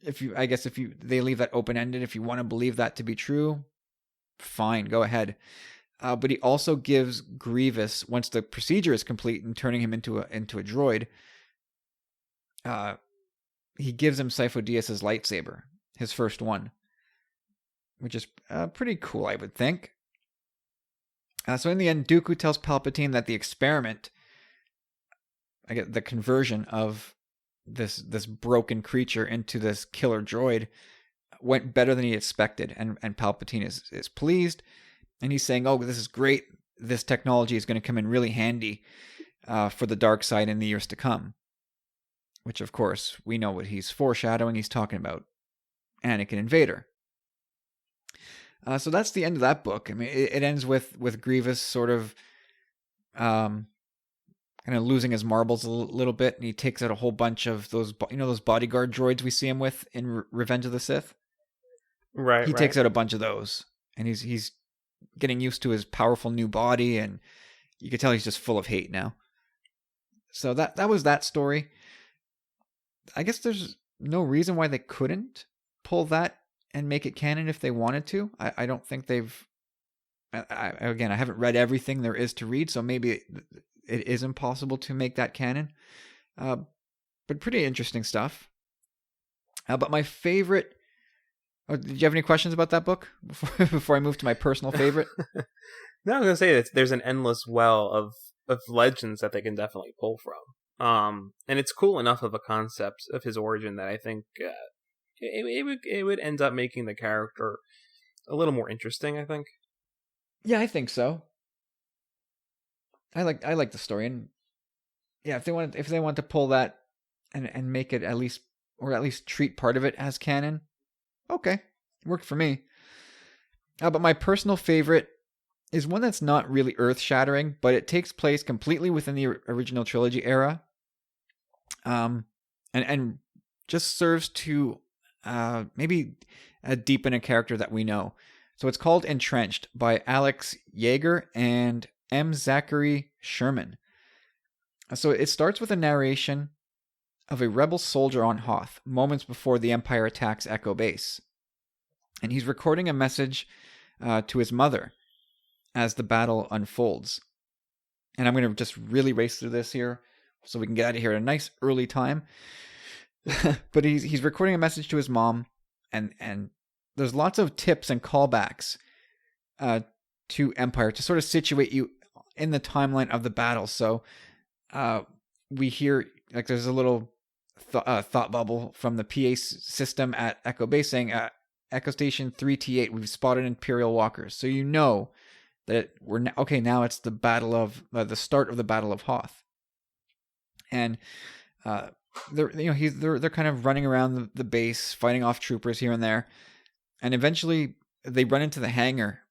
If they leave that open-ended, if you want to believe that to be true, fine, go ahead. But he also gives Grievous, once the procedure is complete and turning him into a droid, he gives him Sifo Dyas' lightsaber, his first one, which is pretty cool, I would think. So in the end, Dooku tells Palpatine that the experiment, the conversion of this broken creature into this killer droid, went better than he expected, and Palpatine is pleased, and he's saying, oh, this is great, this technology is going to come in really handy for the dark side in the years to come. Which, of course, we know what he's foreshadowing. He's talking about Anakin and Vader. So that's the end of that book. I mean, it ends with Grievous sort of kind of losing his marbles a little bit, and he takes out a whole bunch of those bodyguard droids we see him with in Revenge of the Sith. Right. He takes out a bunch of those, and he's getting used to his powerful new body, and you can tell he's just full of hate now. So that was that story. I guess there's no reason why they couldn't pull that and make it canon if they wanted to. I don't think they've. I haven't read everything there is to read, so maybe it is impossible to make that canon. But pretty interesting stuff. But my favorite. Oh, did you have any questions about that book before I move to my personal favorite? No, I was gonna say that there's an endless well of legends that they can definitely pull from. And it's cool enough of a concept of his origin that I think it would end up making the character a little more interesting, I think. Yeah, I think so. I like the story, and yeah, if they want to pull that and make it at least treat part of it as canon, okay, worked for me. But my personal favorite is one that's not really earth-shattering, but it takes place completely within the original trilogy era, and just serves to maybe deepen a character that we know. So it's called Entrenched by Alex Yeager and M. Zachary Sherman. So it starts with a narration of a rebel soldier on Hoth, moments before the Empire attacks Echo Base. And he's recording a message to his mother as the battle unfolds. And I'm going to just really race through this here so we can get out of here at a nice early time. But he's recording a message to his mom, and there's lots of tips and callbacks to Empire to sort of situate you in the timeline of the battle. So we hear, like, there's a little thought bubble from the PA system at Echo Base saying, Echo Station 3T8, we've spotted Imperial walkers. So you know that now it's the battle of the start of the Battle of Hoth, and they're kind of running around the base, fighting off troopers here and there, and eventually they run into the hangar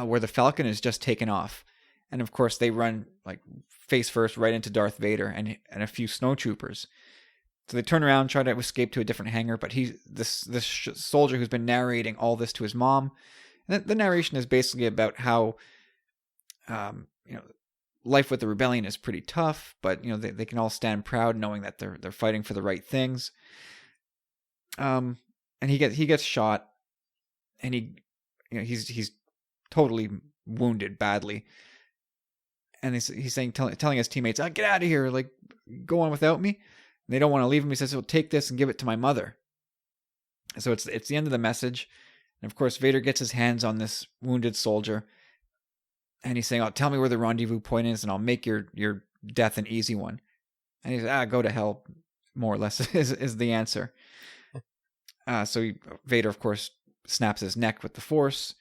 where the Falcon is just taken off, and of course they run like face first right into Darth Vader and a few snowtroopers. So they turn around, try to escape to a different hangar, but this soldier who's been narrating all this to his mom. And the narration is basically about how, life with the rebellion is pretty tough, but they can all stand proud knowing that they're fighting for the right things. And he gets shot, and he's totally wounded badly. And he's saying, telling his teammates, "Get out of here! Like, go on without me." And they don't want to leave him. He says, "Well, take this and give it to my mother." So it's the end of the message. And of course, Vader gets his hands on this wounded soldier, and he's saying, tell me where the rendezvous point is, and I'll make your death an easy one. And he says, go to hell, more or less, is the answer. So Vader, of course, snaps his neck with the Force.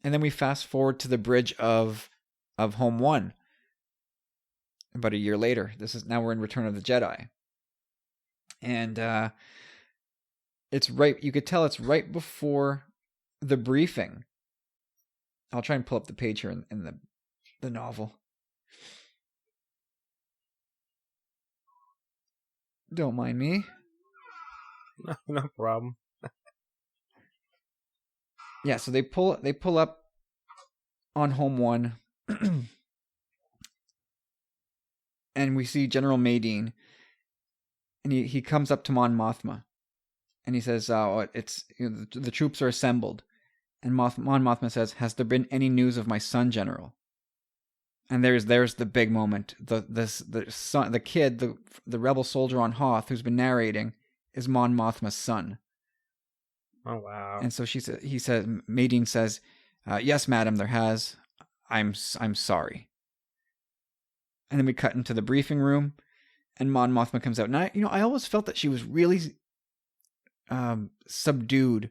And then we fast forward to the bridge of Home 1. About a year later. Now we're in Return of the Jedi. And you could tell it's right before the briefing. I'll try and pull up the page here in the novel. Don't mind me. No problem. Yeah, so they pull up on Home 1, and we see General Madine, and he comes up to Mon Mothma, and he says, it's the troops are assembled. And Mon Mothma says, "Has there been any news of my son, General?" And there's the big moment. The kid, the rebel soldier on Hoth who's been narrating, is Mon Mothma's son. Oh wow! And so Madine says, "Yes, madam, there has. I'm sorry." And then we cut into the briefing room, and Mon Mothma comes out. And I always felt that she was really subdued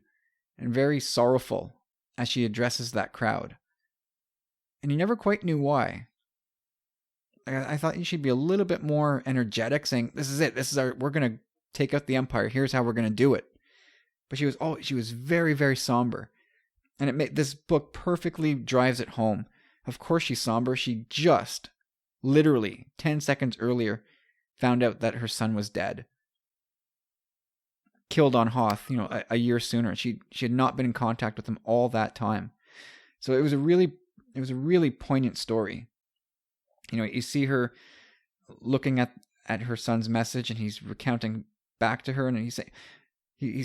and very sorrowful as she addresses that crowd. And you never quite knew why. I thought she'd be a little bit more energetic, saying, "This is it. We're going to take out the Empire. Here's how we're going to do it." But she was very, very somber. And this book perfectly drives it home. Of course she's somber. She just literally 10 seconds earlier found out that her son was dead. Killed on Hoth, a year sooner. She had not been in contact with him all that time. So it was a really poignant story. You see her looking at her son's message, and he's recounting back to her, and he's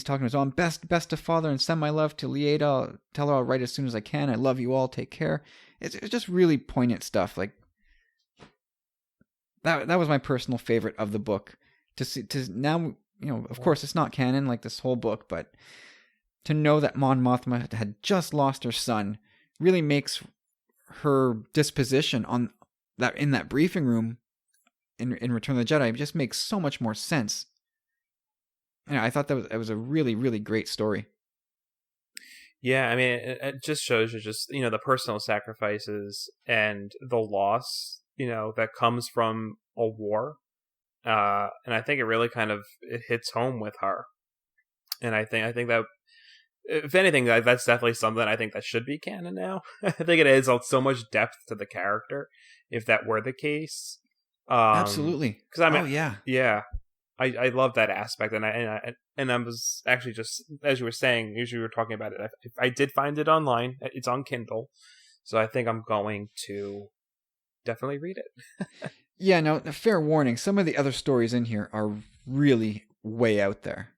talking to his own best to father, and send my love to Lieta. Tell her I'll write as soon as I can. I love you all. Take care. It's just really poignant stuff. Like that was my personal favorite of the book. To now. Of course, it's not canon like this whole book, but to know that Mon Mothma had just lost her son really makes her disposition in that briefing room in Return of the Jedi just makes so much more sense. And I thought that was a really, really great story. Yeah, I mean, it just shows you the personal sacrifices and the loss, that comes from a war. And I think it really it hits home with her. And I think that, if anything, that's definitely something I think that should be canon now. I think it adds so much depth to the character if that were the case. Absolutely. Because yeah. Yeah. I love that aspect, and I was actually just as you were saying, as you were talking about it, I did find it online. It's on Kindle, so I think I'm going to definitely read it. Yeah, now, a fair warning, some of the other stories in here are really way out there.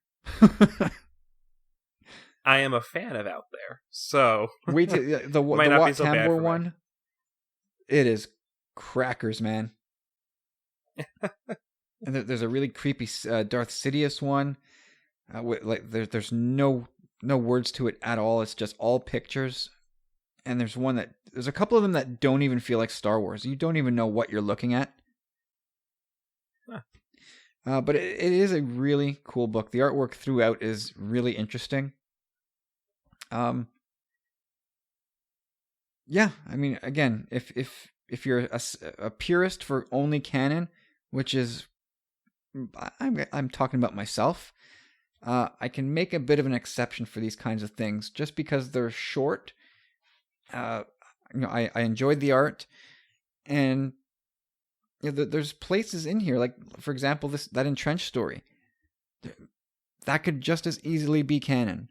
I am a fan of Out There, so Wait till the might not be Wat so bad Tambor for me. one. It is crackers, man. And there's a really creepy Darth Sidious one. There's no words to it at all. It's just all pictures. And there's a couple of them that don't even feel like Star Wars. You don't even know what you're looking at. But it is a really cool book. The artwork throughout is really interesting. Yeah, I mean, again, if you're a purist for only canon, which is, I'm talking about myself. I can make a bit of an exception for these kinds of things just because they're short. I enjoyed the art, and there's places in here, like for example, that entrenched story, that could just as easily be canon,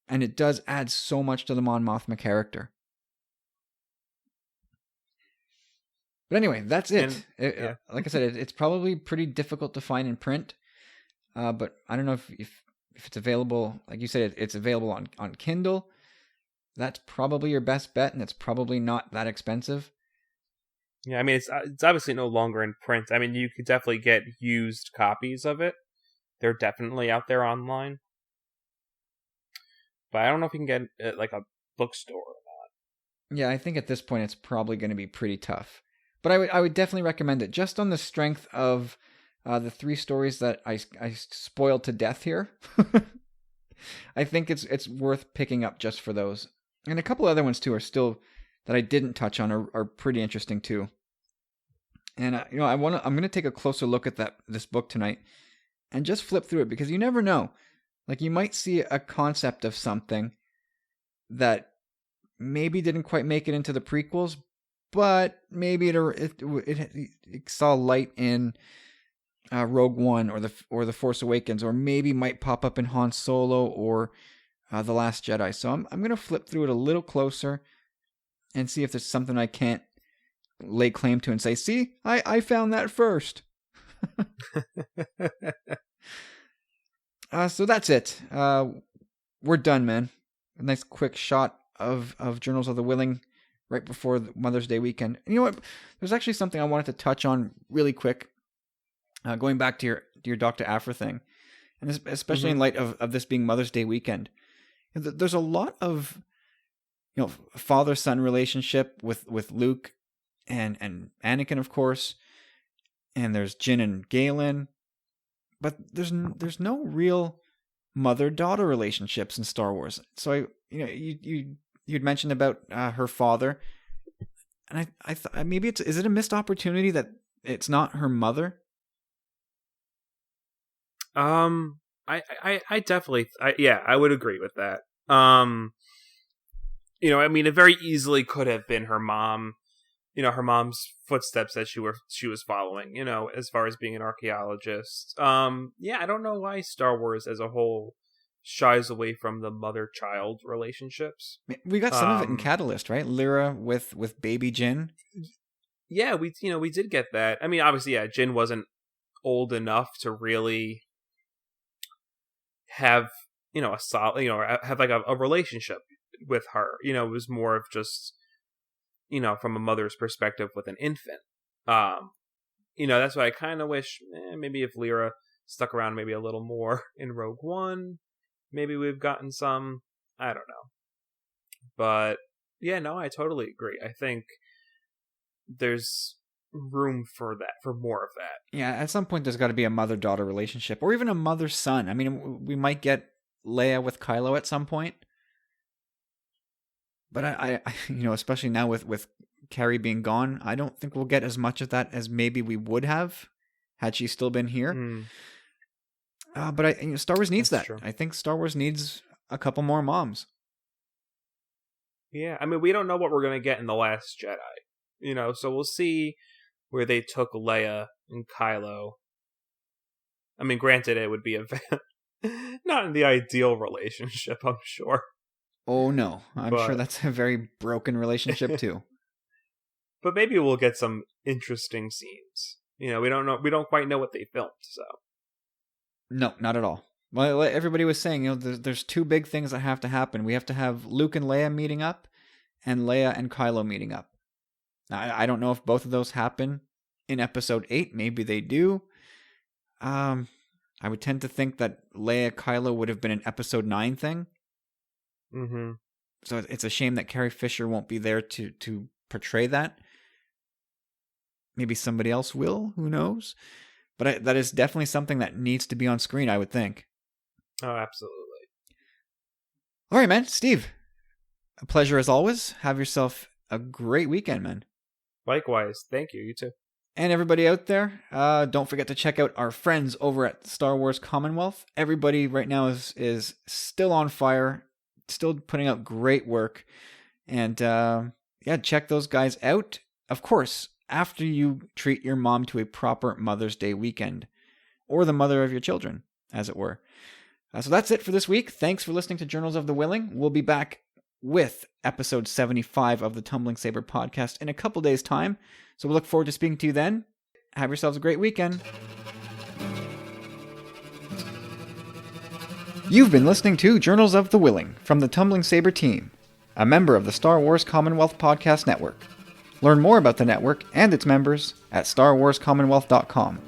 and it does add so much to the Mon Mothma character. But anyway, that's it. Like I said, it's probably pretty difficult to find in print. But I don't know if it's available. Like you said, it's available on Kindle. That's probably your best bet, and it's probably not that expensive. Yeah, I mean, it's obviously no longer in print. I mean, you could definitely get used copies of it. They're definitely out there online. But I don't know if you can get it at like a bookstore or not. Yeah, I think at this point it's probably going to be pretty tough. But I would definitely recommend it just on the strength of the 3 stories that I spoiled to death here. I think it's worth picking up just for those. And a couple other ones too are still that I didn't touch on are pretty interesting too. And I'm going to take a closer look at this book tonight and just flip through it, because you never know. Like, you might see a concept of something that maybe didn't quite make it into the prequels, but maybe it saw light in Rogue One or the Force Awakens, or maybe might pop up in Han Solo or The Last Jedi. So I'm gonna flip through it a little closer and see if there's something I can't lay claim to and say, see, I found that first. So that's it. We're done, man. A nice quick shot of Journals of the Whilling right before the Mother's Day weekend. And you know what? There's actually something I wanted to touch on really quick. Going back to your Dr. Aphra thing, and especially in light of this being Mother's Day weekend, there's a lot of father-son relationship with Luke and Anakin, of course, and there's Jyn and Galen, but there's no real mother-daughter relationships in Star Wars. So you'd mentioned about her father, and I thought maybe is it a missed opportunity that it's not her mother? I definitely, I would agree with that. I mean, it very easily could have been her mom, her mom's footsteps that she was following, as far as being an archaeologist. I don't know why Star Wars as a whole shies away from the mother-child relationships. We got some of it in Catalyst, right? Lyra with baby Jyn. Yeah, we did get that. I mean, obviously, yeah, Jyn wasn't old enough to really have a solid, have like a relationship with her. It was more of just from a mother's perspective with an infant. That's why I kind of wish maybe if Lyra stuck around maybe a little more in Rogue One, maybe we've gotten some. I don't know, but yeah, no, I totally agree. I think there's room for more of that. Yeah, at some point there's got to be a mother-daughter relationship, or even a mother-son. I mean, we might get Leia with Kylo at some point, but I especially now with Carrie being gone, I don't think we'll get as much of that as maybe we would have had she still been here. But Star Wars needs that. True. I think Star Wars needs a couple more moms. Yeah, I mean, we don't know what we're gonna get in The Last Jedi, so we'll see where they took Leia and Kylo I mean, granted, it would be not in the ideal relationship, I'm sure. Oh no, I'm sure But that's a very broken relationship too. but maybe we'll get some interesting scenes. You know, we don't know. We don't quite know what they filmed, so. No, not at all. Well, like everybody was saying, there's two big things that have to happen. We have to have Luke and Leia meeting up, and Leia and Kylo meeting up. Now, I don't know if both of those happen in Episode 8. Maybe they do. I would tend to think that Leia Kylo would have been an Episode 9 thing. Mm-hmm. So it's a shame that Carrie Fisher won't be there to portray that. Maybe somebody else will. Who knows? But that is definitely something that needs to be on screen, I would think. Oh, absolutely. All right, man. Steve, a pleasure as always. Have yourself a great weekend, man. Likewise. Thank you. You too. And everybody out there, don't forget to check out our friends over at Star Wars Commonwealth. Everybody right now is still on fire, still putting out great work. And check those guys out. Of course, after you treat your mom to a proper Mother's Day weekend, or the mother of your children, as it were. So that's it for this week. Thanks for listening to Journals of the Whilling. We'll be back with episode 75 of the Tumbling Saber podcast in a couple days' time. So we look forward to speaking to you then. Have yourselves a great weekend. You've been listening to Journals of the Whilling from the Tumbling Saber team, a member of the Star Wars Commonwealth Podcast Network. Learn more about the network and its members at StarWarsCommonwealth.com.